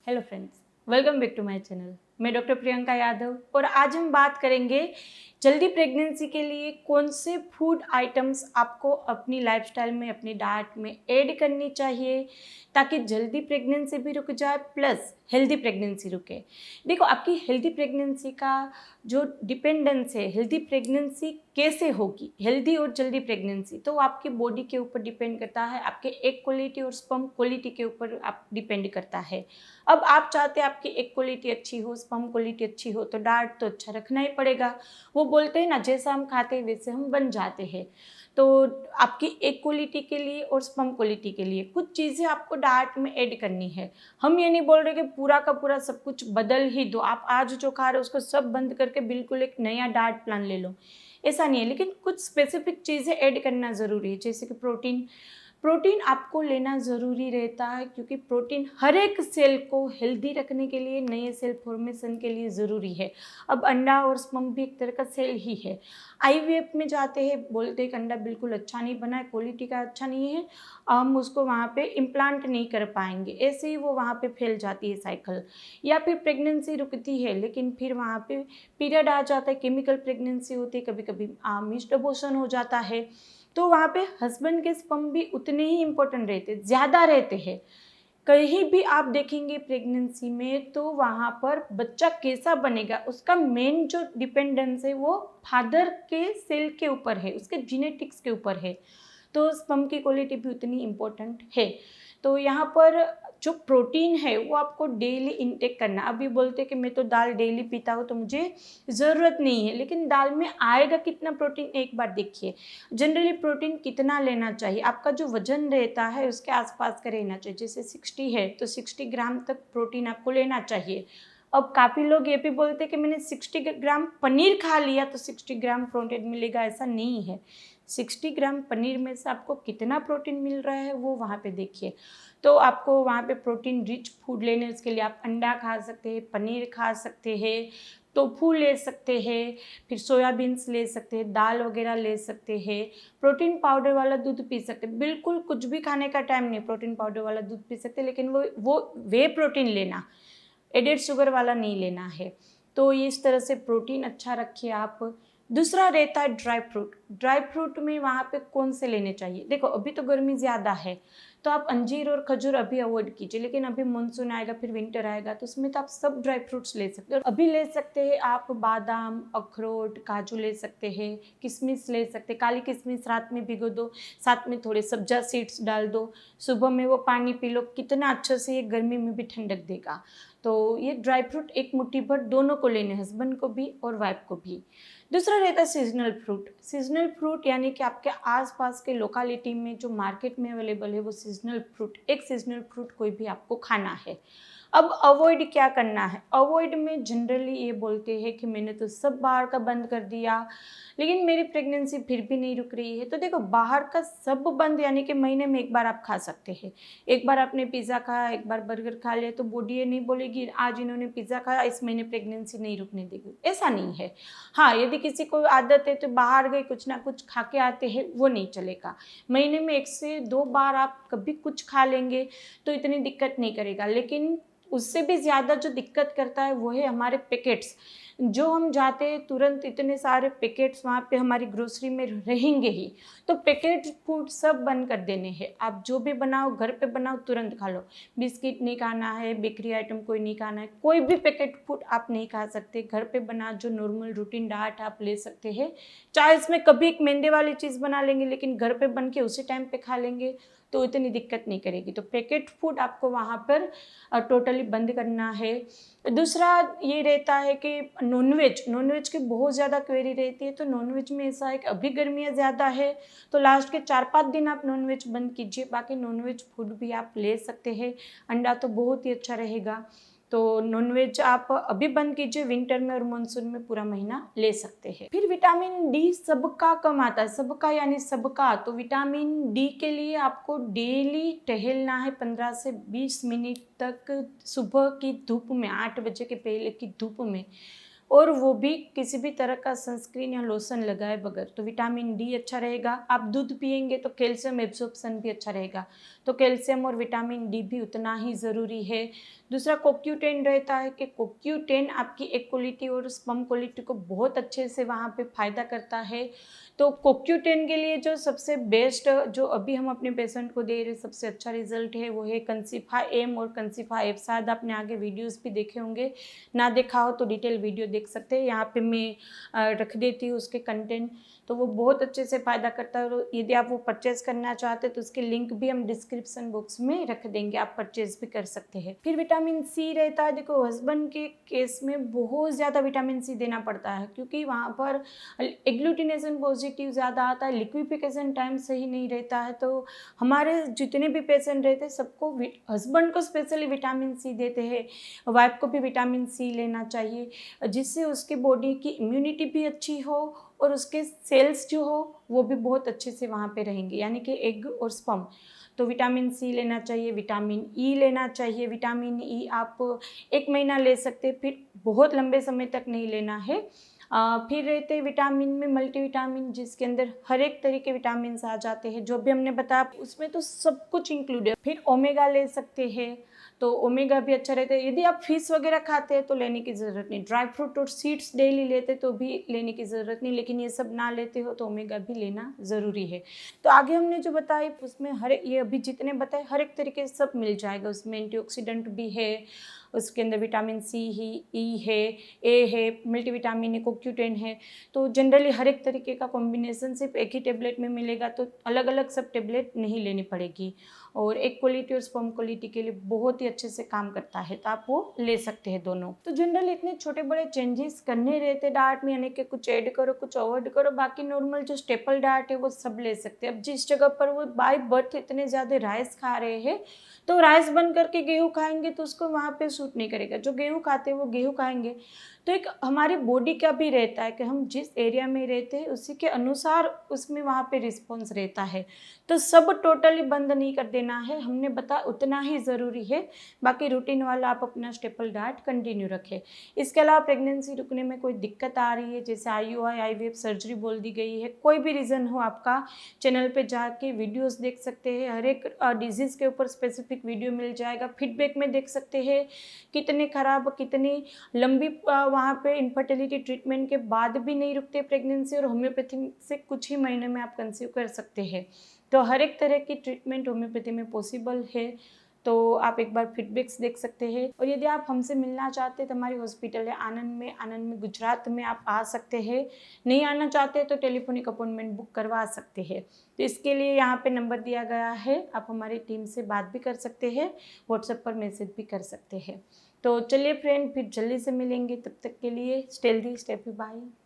Hello friends, welcome back to my channel. मैं doctor Priyanka Yadav और आज हम बात करेंगे जल्दी प्रेगनेंसी के लिए कौन से फूड आइटम्स आपको अपनी लाइफस्टाइल में, अपनी डाइट में ऐड करनी चाहिए ताकि जल्दी प्रेगनेंसी भी रुक जाए प्लस हेल्दी प्रेगनेंसी रुके। देखो, आपकी हेल्दी प्रेगनेंसी का जो डिपेंडेंस है, हेल्दी प्रेगनेंसी कैसे होगी, हेल्दी और जल्दी प्रेगनेंसी, तो वो आपकी बॉडी के ऊपर डिपेंड करता है, आपके एग क्वालिटी और स्पर्म क्वालिटी के ऊपर आप डिपेंड करता है। अब आप चाहते हैं आपकी एग क्वालिटी अच्छी हो, स्पर्म क्वालिटी अच्छी हो, तो डाइट तो अच्छा रखना ही पड़ेगा। वो बोलते हैं ना, जैसा हम खाते हैं वैसे हम बन जाते हैं। तो आपकी एग क्वालिटी के लिए और स्पर्म क्वालिटी के लिए कुछ चीज़ें आपको डाइट में ऐड करनी है। हम ये नहीं बोल रहे कि पूरा का पूरा सब कुछ बदल ही दो, आप आज जो खा रहे हो उसको सब बंद करके बिल्कुल एक नया डाइट प्लान ले लो, ऐसा नहीं है। लेकिन कुछ स्पेसिफिक चीज़ें ऐड करना ज़रूरी है, जैसे कि प्रोटीन आपको लेना ज़रूरी रहता है, क्योंकि प्रोटीन हर एक सेल को हेल्दी रखने के लिए, नए सेल फॉर्मेशन के लिए ज़रूरी है। अब अंडा और स्पर्म भी एक तरह का सेल ही है। आईवीएफ में जाते हैं, बोलते हैं कि अंडा बिल्कुल अच्छा नहीं बना है, क्वालिटी का अच्छा नहीं है, हम उसको वहाँ पे इम्प्लांट नहीं कर पाएंगे, ऐसे ही वो वहाँ पे फैल जाती है साइकिल। या फिर प्रेगनेंसी रुकती है लेकिन फिर वहाँ पे पीरियड आ जाता है, केमिकल प्रेगनेंसी होती है, कभी कभी मिस्ड अबॉर्शन हो जाता है, तो वहाँ पे हस्बैंड के स्पर्म भी उतने ही इम्पोर्टेंट रहते, ज़्यादा रहते हैं। कहीं भी आप देखेंगे प्रेगनेंसी में, तो वहाँ पर बच्चा कैसा बनेगा उसका मेन जो डिपेंडेंस है वो फादर के सेल के ऊपर है, उसके जीनेटिक्स के ऊपर है। तो स्पर्म की क्वालिटी भी उतनी इम्पोर्टेंट है। तो यहाँ पर जो प्रोटीन है वो आपको डेली इंटेक करना। अभी बोलते हैं कि मैं तो दाल डेली पीता हूँ तो मुझे ज़रूरत नहीं है, लेकिन दाल में आएगा कितना प्रोटीन एक बार देखिए। जनरली प्रोटीन कितना लेना चाहिए, आपका जो वजन रहता है उसके आसपास का रहना चाहिए। जैसे 60 है तो 60 ग्राम तक प्रोटीन आपको लेना चाहिए। अब काफ़ी लोग ये भी बोलते हैं कि मैंने 60 ग्राम पनीर खा लिया तो 60 ग्राम प्रोटीन मिलेगा, ऐसा नहीं है। 60 ग्राम पनीर में से आपको कितना प्रोटीन मिल रहा है वो वहाँ पे देखिए। तो आपको वहाँ पे प्रोटीन रिच फूड लेने उसके लिए आप अंडा खा सकते हैं, पनीर खा सकते हैं, टोफू ले सकते हैं, फिर सोयाबीन्स ले सकते हैं, दाल वगैरह ले सकते हैं, प्रोटीन पाउडर वाला दूध पी सकते हैं। बिल्कुल कुछ भी खाने का टाइम नहीं, प्रोटीन पाउडर वाला दूध पी सकते हैं, लेकिन वो वे प्रोटीन लेना, एडेड शुगर वाला नहीं लेना है। तो इस तरह से प्रोटीन अच्छा रखिए आप। दूसरा रहता है ड्राई फ्रूट। ड्राई फ्रूट में वहाँ पे कौन से लेने चाहिए, देखो अभी तो गर्मी ज़्यादा है तो आप अंजीर और खजूर अभी अवॉइड कीजिए, लेकिन अभी मानसून आएगा, फिर विंटर आएगा, तो उसमें तो आप सब ड्राई फ्रूट्स ले सकते हो। अभी ले सकते हैं आप बादाम, अखरोट, काजू ले सकते हैं, किशमिश ले सकते हैं। काली किशमिश रात में भिगो दो, साथ में थोड़े सब्जा सीड्स डाल दो, सुबह में वो पानी पी लो, कितना अच्छे से ये गर्मी में भी ठंडक देगा। तो ये ड्राई फ्रूट एक मुट्ठी भर दोनों को लेने, हस्बैंड को भी और वाइफ को भी। दूसरा रहता है सीजनल फ्रूट। सीजनल फ्रूट यानी कि आपके आसपास के लोकेलिटी में जो मार्केट में अवेलेबल है वो सीजनल फ्रूट, एक सीजनल फ्रूट कोई भी आपको खाना है। अब अवॉइड क्या करना है, अवॉइड में जनरली ये बोलते हैं कि मैंने तो सब बाहर का बंद कर दिया लेकिन मेरी प्रेगनेंसी फिर भी नहीं रुक रही है। तो देखो, बाहर का सब बंद यानी कि महीने में एक बार आप खा सकते हैं। एक बार आपने पिज़्ज़ा खाया, एक बार बर्गर खा लिया, तो बॉडी ये नहीं बोलेगी आज इन्होंने पिज़्ज़ा खाया इस महीने प्रेगनेंसी नहीं रुकने देगी, ऐसा नहीं है। हाँ, यदि किसी को आदत है तो बाहर गए कुछ ना कुछ खा के आते हैं, वो नहीं चलेगा। महीने में 1 से 2 बार आप कभी कुछ खा लेंगे तो इतनी दिक्कत नहीं करेगा। लेकिन उससे भी ज़्यादा जो दिक्कत करता है वो है हमारे पैकेट्स। जो हम जाते हैं तुरंत इतने सारे पैकेट्स वहाँ पे हमारी ग्रोसरी में रहेंगे ही, तो पैकेट फूड सब बंद कर देने हैं। आप जो भी बनाओ घर पे बनाओ, तुरंत खा लो। बिस्किट नहीं खाना है, बेकरी आइटम कोई नहीं खाना है, कोई भी पैकेट फूड आप नहीं खा सकते। घर पे बना जो नॉर्मल रूटीन डाइट आप ले सकते हैं। चाहे इसमें कभी एक मैदे वाली चीज़ बना लेंगे लेकिन घर पे बन के उसी टाइम पे खा लेंगे तो इतनी दिक्कत नहीं करेगी। तो पैकेट फूड आपको वहाँ पर टोटली बंद करना है। दूसरा ये रहता है कि नॉनवेज की बहुत ज़्यादा क्वेरी रहती है। तो नॉनवेज में ऐसा है कि अभी गर्मियाँ ज़्यादा है तो लास्ट के 4-5 दिन आप नॉनवेज बंद कीजिए, बाकी नॉनवेज फूड भी आप ले सकते हैं। अंडा तो बहुत ही अच्छा रहेगा, तो नॉनवेज आप अभी बंद कीजिए, विंटर में और मानसून में पूरा महीना ले सकते हैं। फिर विटामिन डी सबका कम आता है, सबका यानी सबका। तो विटामिन डी के लिए आपको डेली टहलना है 15 से 20 मिनट तक, सुबह की धूप में, 8 बजे के पहले की धूप में, और वो भी किसी भी तरह का सनस्क्रीन या लोशन लगाए बगैर। तो विटामिन डी अच्छा रहेगा। आप दूध पिएंगे तो कैल्शियम एब्जॉर्प्शन भी अच्छा रहेगा। तो कैल्शियम और विटामिन डी भी उतना ही ज़रूरी है। दूसरा CoQ10 रहता है कि CoQ10 आपकी एग क्वालिटी और स्पर्म क्वालिटी को बहुत अच्छे से वहाँ पे फ़ायदा करता है। तो CoQ10 के लिए जो सबसे बेस्ट जो अभी हम अपने पेशेंट को दे रहे सबसे अच्छा रिजल्ट है वो है कंसीफा एम और कंसीफा एफ। शायद आपने आगे वीडियोस भी देखे होंगे, ना देखा हो तो डिटेल वीडियो देख सकते हैं, यहाँ पे मैं रख देती हूँ उसके कंटेंट। तो वो बहुत अच्छे से फ़ायदा करता है और यदि आप वो परचेज़ करना चाहते हैं तो उसकी लिंक भी हम डिस्क्रिप्शन बॉक्स में रख देंगे, आप परचेज़ भी कर सकते हैं। फिर विटामिन सी रहता है। देखो हस्बैंड के केस में बहुत ज़्यादा विटामिन सी देना पड़ता है क्योंकि वहाँ पर एग्लूटिनेशन पॉजिटिव ज़्यादा आता है, लिक्विफिकेशन टाइम सही नहीं रहता है। तो हमारे जितने भी पेशेंट रहते हैं सबको हस्बैंड को स्पेशली विटामिन सी देते हैं, वाइफ को भी विटामिन सी लेना चाहिए जिससे उसकी बॉडी की इम्यूनिटी भी अच्छी हो और उसके सेल्स जो हो वो भी बहुत अच्छे से वहाँ पे रहेंगे, यानी कि एग और स्पर्म। तो विटामिन सी लेना चाहिए, विटामिन ई लेना चाहिए। विटामिन ई आप 1 महीना ले सकते हैं, फिर बहुत लंबे समय तक नहीं लेना है। फिर रहते हैं विटामिन में मल्टीविटामिन, जिसके अंदर हर एक तरह के विटामिन आ जाते हैं, जो भी हमने बताया उसमें तो सब कुछ इंक्लूड है। फिर ओमेगा ले सकते हैं, तो ओमेगा भी अच्छा रहता है। यदि आप फिश वगैरह खाते हैं तो लेने की ज़रूरत नहीं, ड्राई फ्रूट और सीड्स डेली लेते तो भी लेने की ज़रूरत नहीं, लेकिन ये सब ना लेते हो तो ओमेगा भी लेना ज़रूरी है। तो आगे हमने जो बताई उसमें हर ये अभी जितने बताए हर एक तरीके से सब मिल जाएगा। उसमें एंटीऑक्सीडेंट भी है, उसके अंदर विटामिन सी ही ई है, ए है, मल्टीविटामिन है, CoQ10 है। तो जनरली हर एक तरीके का कॉम्बिनेशन सिर्फ एक ही टेबलेट में मिलेगा, तो अलग अलग सब टेबलेट नहीं लेनी पड़ेगी। और एक क्वालिटी और स्पर्म क्वालिटी के लिए बहुत ही अच्छे से काम करता है, तो आप वो ले सकते हैं दोनों। तो जनरली इतने छोटे बड़े चेंजेस करने रहते डाइट में, यानी कि कुछ ऐड करो कुछ अवॉइड करो, बाकी नॉर्मल जो स्टेपल डाइट है वो सब ले सकते हैं। अब जिस जगह पर वो बाय बर्थ इतने ज़्यादा राइस खा रहे हैं तो राइस बंद करके गेहूँ खाएंगे तो उसको वहाँ पे सूट नहीं करेगा। जो गेहूँ खाते हैं वो गेहूँ खाएंगे। तो एक हमारी बॉडी का भी रहता है कि हम जिस एरिया में रहते हैं उसी के अनुसार उसमें वहाँ पे रिस्पॉन्स रहता है। तो सब टोटली बंद नहीं कर देना है, हमने बता उतना ही ज़रूरी है। बाकी रूटीन वाला आप अपना स्टेपल डाइट कंटिन्यू रखें। इसके अलावा प्रेगनेंसी रुकने में कोई दिक्कत आ रही है, जैसे IUI IVF सर्जरी बोल दी गई है, कोई भी रीज़न हो आपका, चैनल पे जाके वीडियोस देख सकते हैं। हर एक डिजीज़ के ऊपर स्पेसिफिक वीडियो मिल जाएगा। फीडबैक में देख सकते हैं कितने खराब कितनी लंबी वहाँ पे इनफर्टिलिटी ट्रीटमेंट के बाद भी नहीं रुकते प्रेगनेंसी, और होम्योपैथी से कुछ ही महीने में आप कंसीव कर सकते हैं। तो हर एक तरह की ट्रीटमेंट होम्योपैथी में पॉसिबल है। तो आप एक बार फीडबैक्स देख सकते हैं। और यदि आप हमसे मिलना चाहते हैं तो हमारी हॉस्पिटल है आनंद में गुजरात में आप आ सकते हैं। नहीं आना चाहते तो टेलीफोनिक अपॉइंटमेंट बुक करवा सकते हैं। तो इसके लिए यहाँ पे नंबर दिया गया है, आप हमारी टीम से बात भी कर सकते हैं, व्हाट्सएप पर मैसेज भी कर सकते हैं। तो चलिए फ्रेंड, फिर जल्दी से मिलेंगे, तब तक के लिए stay healthy stay happy, bye.